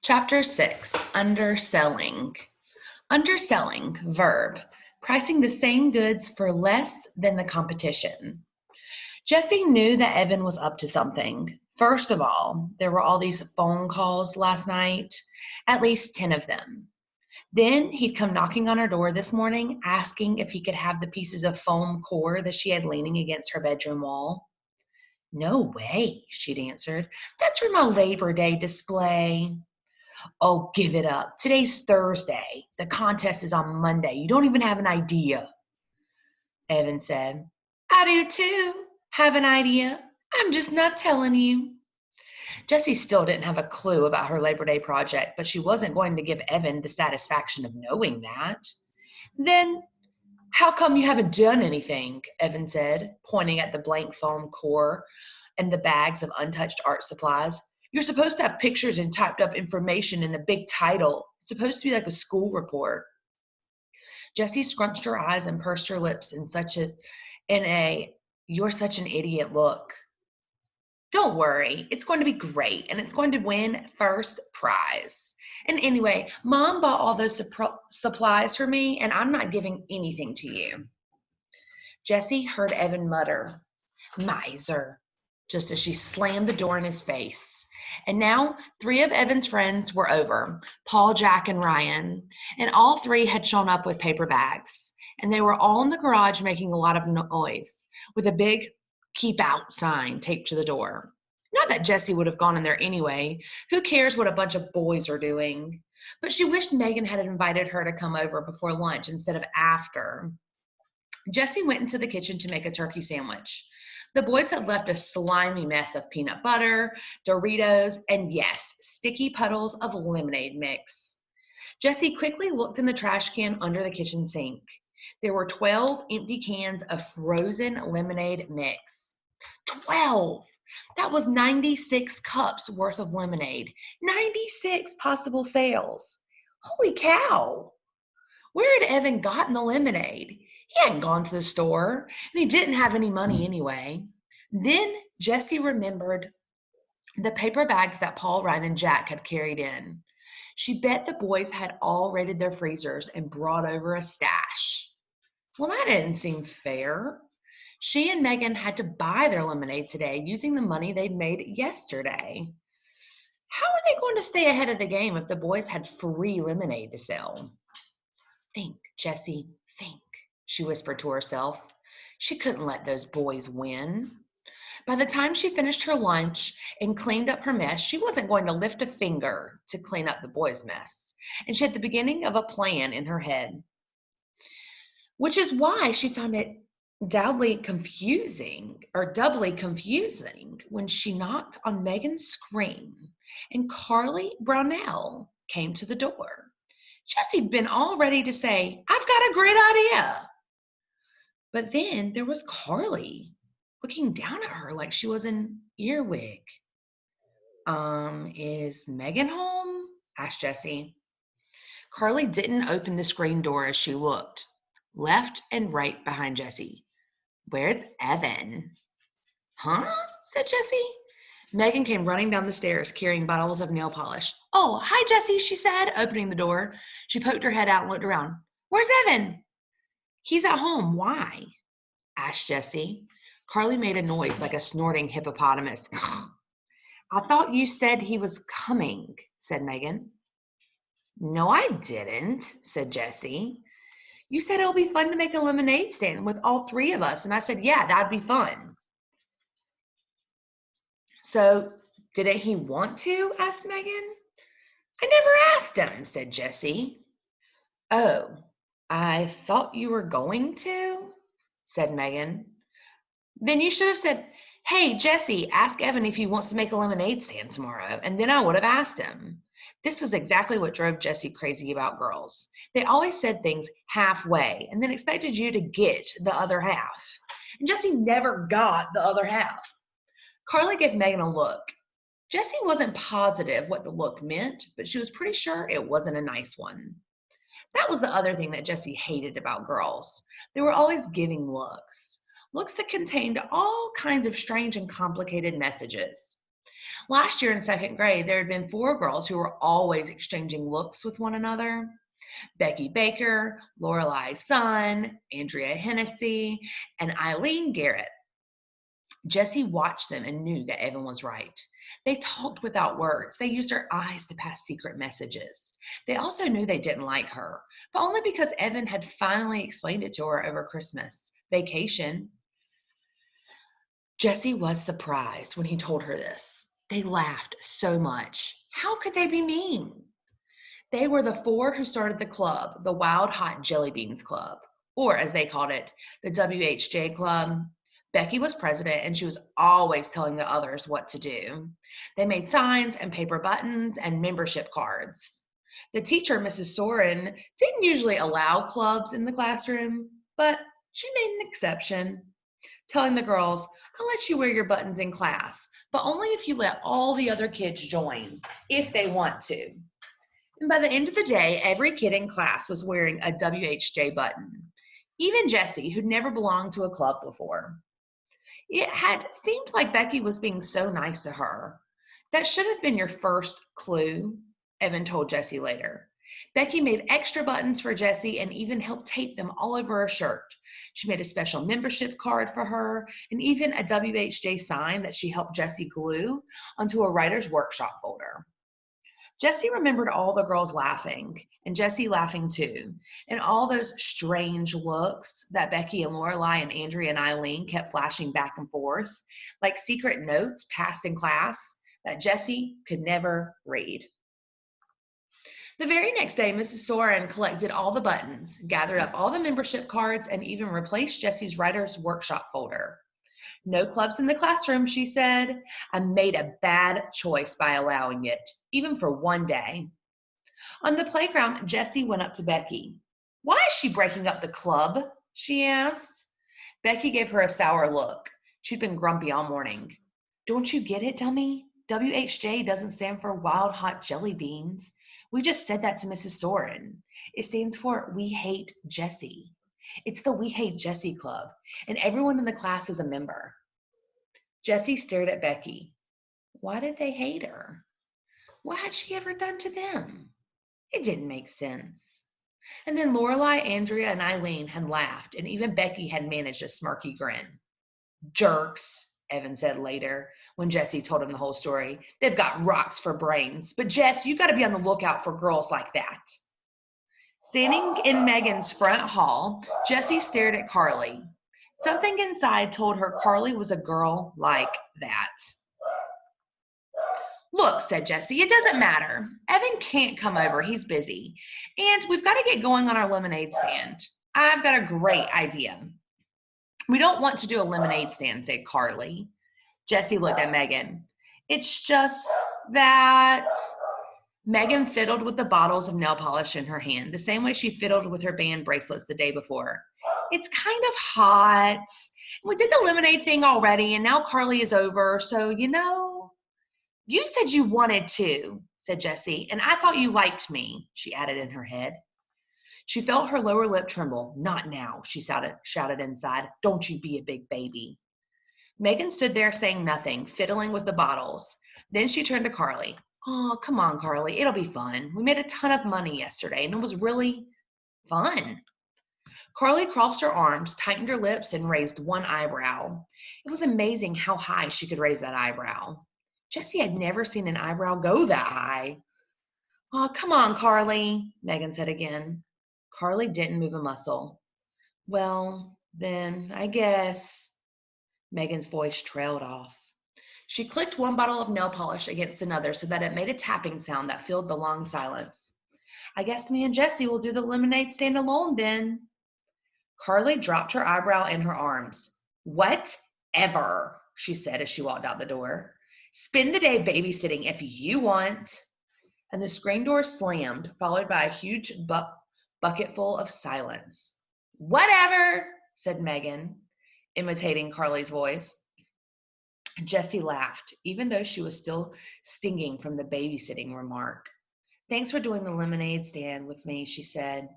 Chapter 6, Underselling. Underselling, verb, pricing the same goods for less than the competition. Jesse knew that Evan was up to something. First of all, there were all these phone calls last night, at least 10 of them. Then he'd come knocking on her door this morning, asking if he could have the pieces of foam core that she had leaning against her bedroom wall. No way, she'd answered. That's for my Labor Day display. Oh, give it up. Today's Thursday. The contest is on Monday. You don't even have an idea. Evan said, I do too. Have an idea. I'm just not telling you. Jessie still didn't have a clue about her Labor Day project, but she wasn't going to give Evan the satisfaction of knowing that. Then, how come you haven't done anything? Evan said, pointing at the blank foam core and the bags of untouched art supplies. You're supposed to have pictures and typed up information in a big title. It's supposed to be like a school report. Jessie scrunched her eyes and pursed her lips in a you're such an idiot look. Don't worry, it's going to be great, and it's going to win first prize. And anyway, Mom bought all those supplies for me, and I'm not giving anything to you. Jessie heard Evan mutter, miser, just as she slammed the door in his face. And now 3 of Evan's friends were over, Paul, Jack, and Ryan, and all 3 had shown up with paper bags. And they were all in the garage making a lot of noise, with a big keep out sign taped to the door. Not that Jessie would have gone in there anyway. Who cares what a bunch of boys are doing? But she wished Megan had invited her to come over before lunch instead of after. Jessie went into the kitchen to make a turkey sandwich. The boys had left a slimy mess of peanut butter, Doritos, and yes, sticky puddles of lemonade mix. Jessie quickly looked in the trash can under the kitchen sink. There were 12 empty cans of frozen lemonade mix. 12! That was 96 cups worth of lemonade. 96 possible sales. Holy cow! Where had Evan gotten the lemonade? He hadn't gone to the store, and he didn't have any money anyway. Then Jessie remembered the paper bags that Paul, Ryan, and Jack had carried in. She bet the boys had all raided their freezers and brought over a stash. Well, that didn't seem fair. She and Megan had to buy their lemonade today using the money they'd made yesterday. How are they going to stay ahead of the game if the boys had free lemonade to sell? Think, Jessie, think, she whispered to herself. She couldn't let those boys win. By the time she finished her lunch and cleaned up her mess, she wasn't going to lift a finger to clean up the boys' mess. And she had the beginning of a plan in her head, which is why she found it doubly confusing when she knocked on Megan's screen and Carly Brownell came to the door. Jessie'd been all ready to say, I've got a great idea. But then there was Carly looking down at her like she was an earwig. Is Megan home? Asked Jessie. Carly didn't open the screen door as she looked, left and right behind Jessie. Where's Evan? Huh? Said Jessie. Megan came running down the stairs carrying bottles of nail polish. Oh, hi, Jessie, she said, opening the door. She poked her head out and looked around. Where's Evan? He's at home. Why? Asked Jessie. Carly made a noise like a snorting hippopotamus. I thought you said he was coming, said Megan. No, I didn't, said Jessie. You said it'll be fun to make a lemonade stand with all 3 of us, and I said, yeah, that'd be fun. So, didn't he want to? Asked Megan. I never asked him, said Jessie. Oh, I thought you were going to, said Megan. Then you should have said, hey, Jessie, ask Evan if he wants to make a lemonade stand tomorrow, and then I would have asked him. This was exactly what drove Jessie crazy about girls. They always said things halfway and then expected you to get the other half. And Jessie never got the other half. Carly gave Megan a look. Jessie wasn't positive what the look meant, but she was pretty sure it wasn't a nice one. That was the other thing that Jessie hated about girls. They were always giving looks that contained all kinds of strange and complicated messages. Last year in second grade, there had been 4 girls who were always exchanging looks with one another: Becky Baker, Lorelai Sun, Andrea Hennessy, and Eileen Garrett. Jessie watched them and knew that Evan was right. They talked without words. They used their eyes to pass secret messages. They also knew they didn't like her, but only because Evan had finally explained it to her over Christmas vacation. Jessie was surprised when he told her this. They laughed so much. How could they be mean? They were the 4 who started the club, the Wild Hot Jelly Beans Club, or as they called it, the WHJ Club. Becky was president, and she was always telling the others what to do. They made signs and paper buttons and membership cards. The teacher, Mrs. Soren, didn't usually allow clubs in the classroom, but she made an exception, telling the girls, "I'll let you wear your buttons in class, but only if you let all the other kids join, if they want to." And by the end of the day, every kid in class was wearing a WHJ button, even Jessie, who'd never belonged to a club before. It had seemed like Becky was being so nice to her. "That should have been your first clue," Evan told Jessie later. Becky made extra buttons for Jessie and even helped tape them all over her shirt. She made a special membership card for her and even a WHJ sign that she helped Jessie glue onto a writer's workshop folder. Jessie remembered all the girls laughing, and Jessie laughing too, and all those strange looks that Becky and Lorelai and Andrea and Eileen kept flashing back and forth, like secret notes passed in class that Jessie could never read. The very next day, Mrs. Soren collected all the buttons, gathered up all the membership cards, and even replaced Jessie's writer's workshop folder. "No clubs in the classroom," she said. "I made a bad choice by allowing it, even for one day." On the playground, Jessie went up to Becky. "Why is she breaking up the club?" she asked. Becky gave her a sour look. She'd been grumpy all morning. "Don't you get it, dummy? WHJ doesn't stand for Wild Hot Jelly Beans. We just said that to Mrs. Soren. It stands for We Hate Jessie. It's the We Hate Jessie Club, and everyone in the class is a member." Jessie stared at Becky. Why did they hate her? What had she ever done to them? It didn't make sense. And then Lorelai, Andrea, and Eileen had laughed, and even Becky had managed a smirky grin. "Jerks," Evan said later when Jessie told him the whole story. "They've got rocks for brains. But Jess, you got to be on the lookout for girls like that." Standing in Megan's front hall, Jessie stared at Carly. Something inside told her Carly was a girl like that. "Look," said Jessie, "it doesn't matter. Evan can't come over. He's busy. And we've got to get going on our lemonade stand. I've got a great idea." "We don't want to do a lemonade stand," said Carly. Jessie looked at Megan. "It's just that..." Megan fiddled with the bottles of nail polish in her hand, the same way she fiddled with her band bracelets the day before. "It's kind of hot. We did the lemonade thing already, and now Carly is over, so, "You said you wanted to," said Jessie, "and I thought you liked me," she added in her head. She felt her lower lip tremble. "Not now," she shouted inside. "Don't you be a big baby." Megan stood there saying nothing, fiddling with the bottles. Then she turned to Carly. "Oh, come on, Carly. It'll be fun. We made a ton of money yesterday, and it was really fun." Carly crossed her arms, tightened her lips, and raised one eyebrow. It was amazing how high she could raise that eyebrow. Jessie had never seen an eyebrow go that high. "Oh, come on, Carly," Megan said again. Carly didn't move a muscle. "Well, then, I guess..." Megan's voice trailed off. She clicked one bottle of nail polish against another so that it made a tapping sound that filled the long silence. "I guess me and Jessie will do the lemonade stand alone then." Carly dropped her eyebrow in her arms. "Whatever," she said as she walked out the door. "Spend the day babysitting if you want." And the screen door slammed, followed by a huge bucketful of silence. "Whatever," said Megan, imitating Carly's voice. Jessie laughed, even though she was still stinging from the babysitting remark. "Thanks for doing the lemonade stand with me," she said.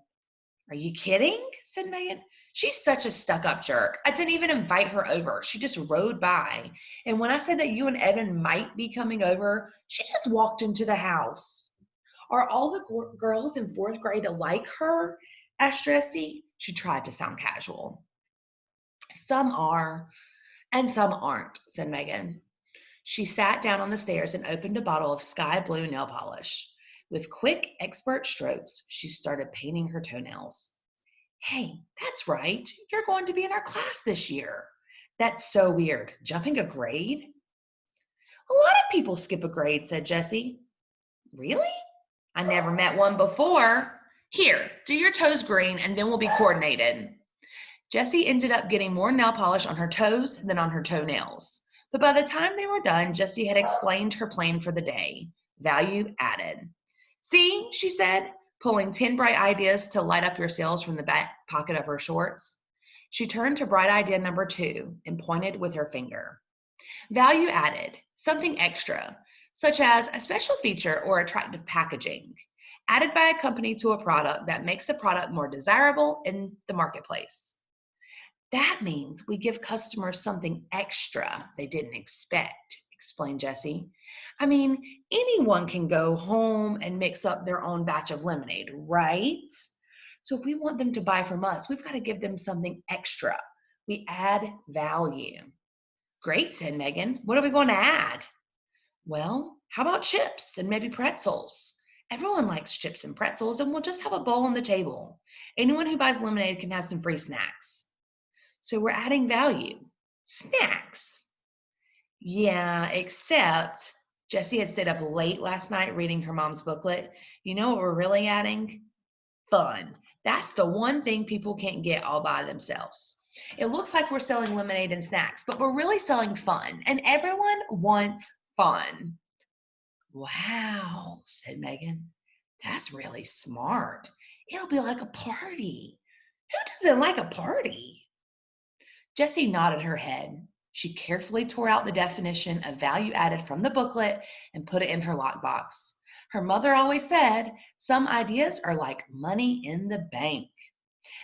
Are you kidding? Said Megan. She's such a stuck-up jerk. I didn't even invite her over. She just rode by. And when I said that you and Evan might be coming over, she just walked into the house. Are all the girls in fourth grade like her? Asked Jessie. She tried to sound casual. Some are, and some aren't, said Megan. She sat down on the stairs and opened a bottle of sky blue nail polish. With quick, expert strokes, she started painting her toenails. Hey, that's right. You're going to be in our class this year. That's so weird. Jumping a grade? A lot of people skip a grade, said Jessie. Really? I never met one before. Here, do your toes green and then we'll be coordinated. Jessie ended up getting more nail polish on her toes than on her toenails. But by the time they were done, Jessie had explained her plan for the day. Value added. See, she said, pulling 10 bright ideas to light up your sales from the back pocket of her shorts. She turned to bright idea number 2 and pointed with her finger. Value added, something extra, such as a special feature or attractive packaging, added by a company to a product that makes a product more desirable in the marketplace. That means we give customers something extra they didn't expect, explained Jessie. I mean, anyone can go home and mix up their own batch of lemonade, right? So if we want them to buy from us, we've got to give them something extra. We add value. Great, said Megan. What are we going to add? Well, how about chips and maybe pretzels? Everyone likes chips and pretzels, and we'll just have a bowl on the table. Anyone who buys lemonade can have some free snacks. So we're adding value. Snacks. Yeah, except Jessie had stayed up late last night reading her mom's booklet. You know what we're really adding? Fun. That's the one thing people can't get all by themselves. It looks like we're selling lemonade and snacks, but we're really selling fun, and everyone wants fun. Wow, said Megan. That's really smart. It'll be like a party. Who doesn't like a party? Jessie nodded her head. She carefully tore out the definition of value added from the booklet and put it in her lockbox. Her mother always said, some ideas are like money in the bank.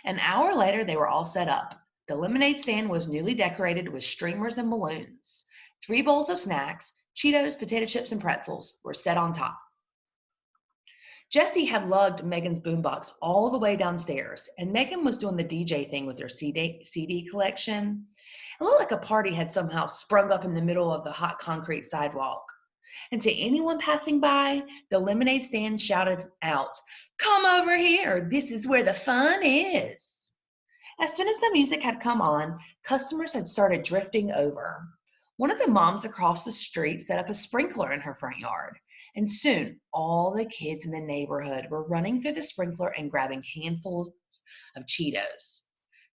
An hour later, they were all set up. The lemonade stand was newly decorated with streamers and balloons. 3 bowls of snacks, Cheetos, potato chips, and pretzels were set on top. Jessie had lugged Megan's boombox all the way downstairs, and Megan was doing the DJ thing with her CD collection. It looked like a party had somehow sprung up in the middle of the hot concrete sidewalk. And to anyone passing by, the lemonade stand shouted out, "Come over here, this is where the fun is." As soon as the music had come on, customers had started drifting over. One of the moms across the street set up a sprinkler in her front yard, and soon all the kids in the neighborhood were running through the sprinkler and grabbing handfuls of Cheetos.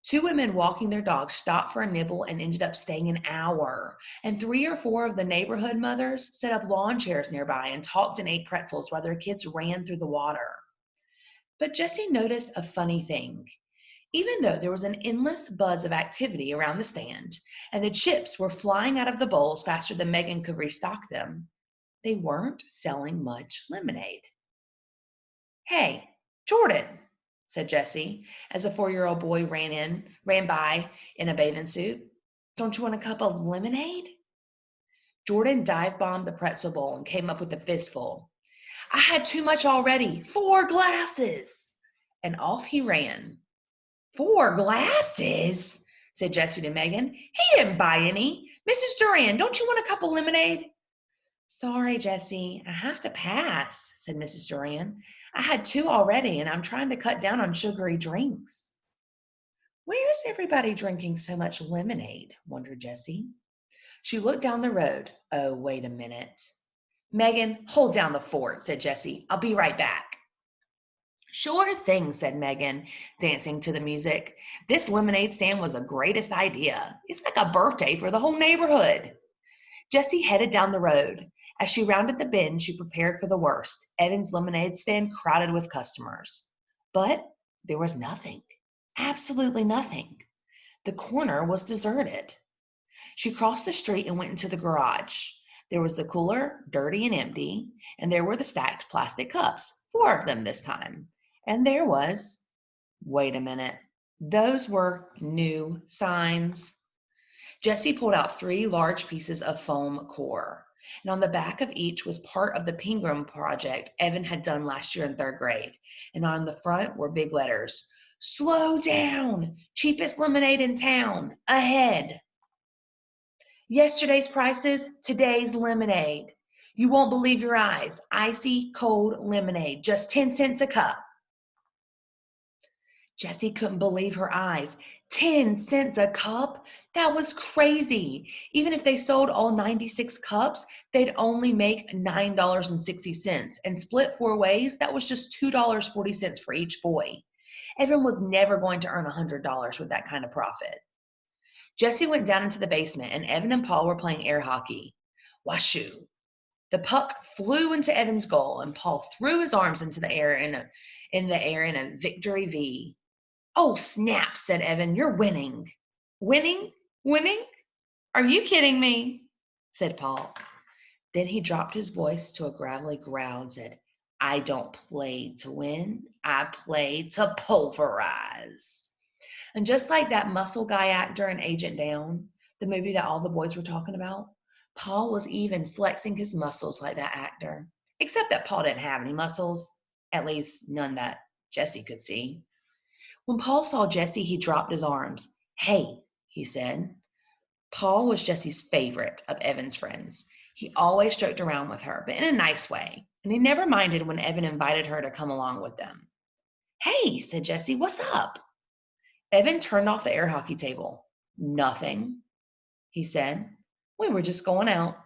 2 women walking their dogs stopped for a nibble and ended up staying an hour, and 3 or 4 of the neighborhood mothers set up lawn chairs nearby and talked and ate pretzels while their kids ran through the water. But Jessie noticed a funny thing. Even though there was an endless buzz of activity around the stand, and the chips were flying out of the bowls faster than Megan could restock them, they weren't selling much lemonade. "Hey, Jordan," said Jessie, as a 4-year-old boy ran by in a bathing suit. "Don't you want a cup of lemonade?" Jordan dive-bombed the pretzel bowl and came up with a fistful. "I had too much already. 4 glasses!" And off he ran. "4 glasses?" said Jessie to Megan. "He didn't buy any. Mrs. Duran, don't you want a cup of lemonade?" "Sorry, Jessie, I have to pass," said Mrs. Duran. "I had 2 already, and I'm trying to cut down on sugary drinks." "Where's everybody drinking so much lemonade?" wondered Jessie. She looked down the road. Oh, wait a minute. "Megan, hold down the fort," said Jessie. "I'll be right back." "Sure thing," said Megan, dancing to the music. "This lemonade stand was the greatest idea. It's like a birthday for the whole neighborhood." Jessie headed down the road. As she rounded the bend, she prepared for the worst. Evan's lemonade stand crowded with customers. But there was nothing. Absolutely nothing. The corner was deserted. She crossed the street and went into the garage. There was the cooler, dirty and empty, and there were the stacked plastic cups, 4 of them this time. And there was Wait a minute. Those were new signs. Jessie pulled out 3 large pieces of foam core, and on the back of each was part of the Pingram project Evan had done last year in 3rd grade. And on the front were big letters, "Slow down! Cheapest lemonade in town! Ahead! Yesterday's prices, today's lemonade. You won't believe your eyes. Icy cold lemonade, just 10 cents a cup." Jessie couldn't believe her eyes. 10 cents a cup? That was crazy. Even if they sold all 96 cups, they'd only make $9.60. And split 4 ways, that was just $2.40 for each boy. Evan was never going to earn $100 with that kind of profit. Jessie went down into the basement, and Evan and Paul were playing air hockey. Washoo! The puck flew into Evan's goal, and Paul threw his arms into the air in a victory V. "Oh, snap," said Evan. "You're winning." "Winning? Winning? Are you kidding me?" said Paul. Then he dropped his voice to a gravelly growl and said, "I don't play to win. I play to pulverize." And just like that muscle guy actor in Agent Down, the movie that all the boys were talking about, Paul was even flexing his muscles like that actor. Except that Paul didn't have any muscles, at least none that Jessie could see. When Paul saw Jessie, he dropped his arms. "Hey," he said. Paul was Jessie's favorite of Evan's friends. He always joked around with her, but in a nice way, and he never minded when Evan invited her to come along with them. "Hey," said Jessie, "what's up?" Evan turned off the air hockey table. "Nothing," he said. "We were just going out."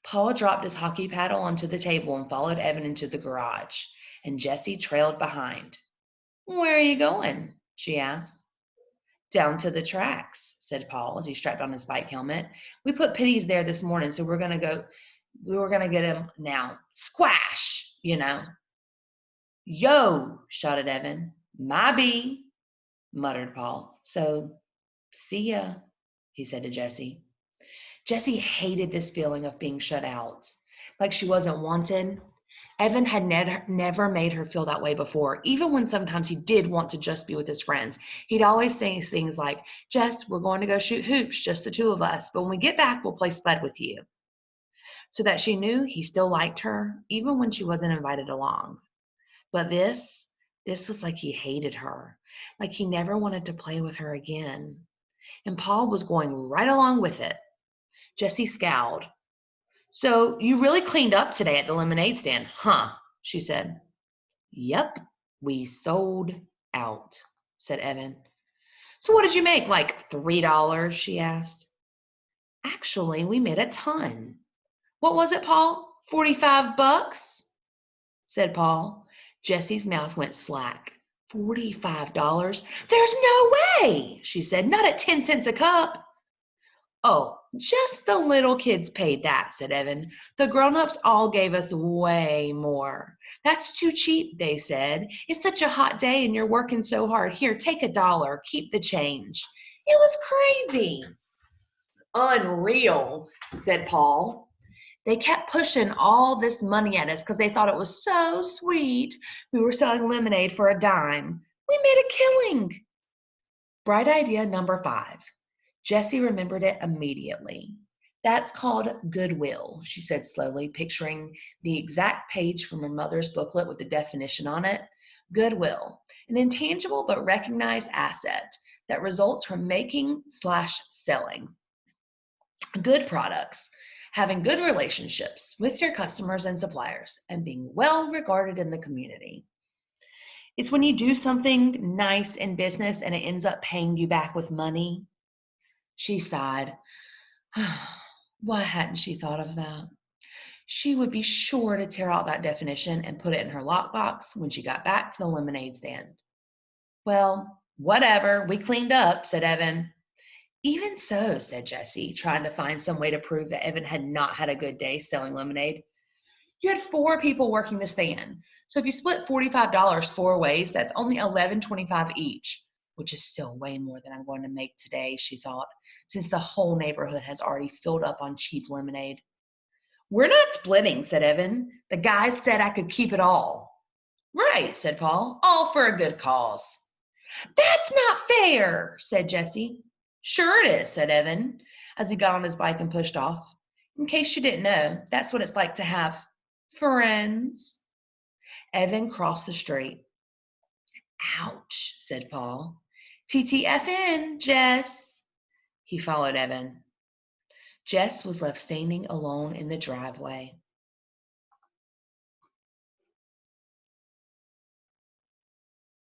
Paul dropped his hockey paddle onto the table and followed Evan into the garage, and Jessie trailed behind. "Where are you going?" she asked. "Down to the tracks," said Paul as he strapped on his bike helmet. "We put pitties there this morning, so we were going to get him now. Squash, you know." "Yo," shouted Evan. "My bee," muttered Paul. "So, see ya," he said to Jessie. Jessie hated this feeling of being shut out, like she wasn't wanted. Evan had never made her feel that way before. Even when sometimes he did want to just be with his friends, he'd always say things like, "Jess, we're going to go shoot hoops, just the 2 of us. But when we get back, we'll play spud with you." So that she knew he still liked her, even when she wasn't invited along. But this was like he hated her, like he never wanted to play with her again. And Paul was going right along with it. Jessie scowled. "So you really cleaned up today at the lemonade stand, huh?" she said. "Yep, we sold out," said Evan. "So what did you make, like $3?" she asked. "Actually, we made a ton." "What was it, Paul? $45?" said Paul. Jessie's mouth went slack. $45? "There's no way," she said. "Not at 10 cents a cup." "Oh, just the little kids paid that," said Evan. "The grown-ups all gave us way more. That's too cheap," they said. "It's such a hot day and you're working so hard. Here, take $1. Keep the change." It was crazy. "Unreal," said Paul. "They kept pushing all this money at us because they thought it was so sweet. We were selling lemonade for a dime. We made a killing." Bright idea number 5. Jessie remembered it immediately. "That's called goodwill," she said slowly, picturing the exact page from her mother's booklet with the definition on it. Goodwill, an intangible but recognized asset that results from making/selling good products, having good relationships with your customers and suppliers, and being well regarded in the community. It's when you do something nice in business and it ends up paying you back with money. She sighed. Why hadn't she thought of that? She would be sure to tear out that definition and put it in her lockbox when she got back to the lemonade stand. "Well, whatever, we cleaned up," said Evan. "Even so," said Jessie, trying to find some way to prove that Evan had not had a good day selling lemonade. "You had 4 people working the stand. So if you split $45 4 ways, that's only $11.25 each, which is still way more than I'm going to make today," she thought, since the whole neighborhood has already filled up on cheap lemonade. "We're not splitting," said Evan. "The guys said I could keep it all." Right, said Paul. All for a good cause. That's not fair, said Jesse. Sure it is, said Evan, as he got on his bike and pushed off. In case you didn't know, that's what it's like to have friends. Evan crossed the street. Ouch, said Paul. TTFN, Jess. He followed Evan. Jess was left standing alone in the driveway.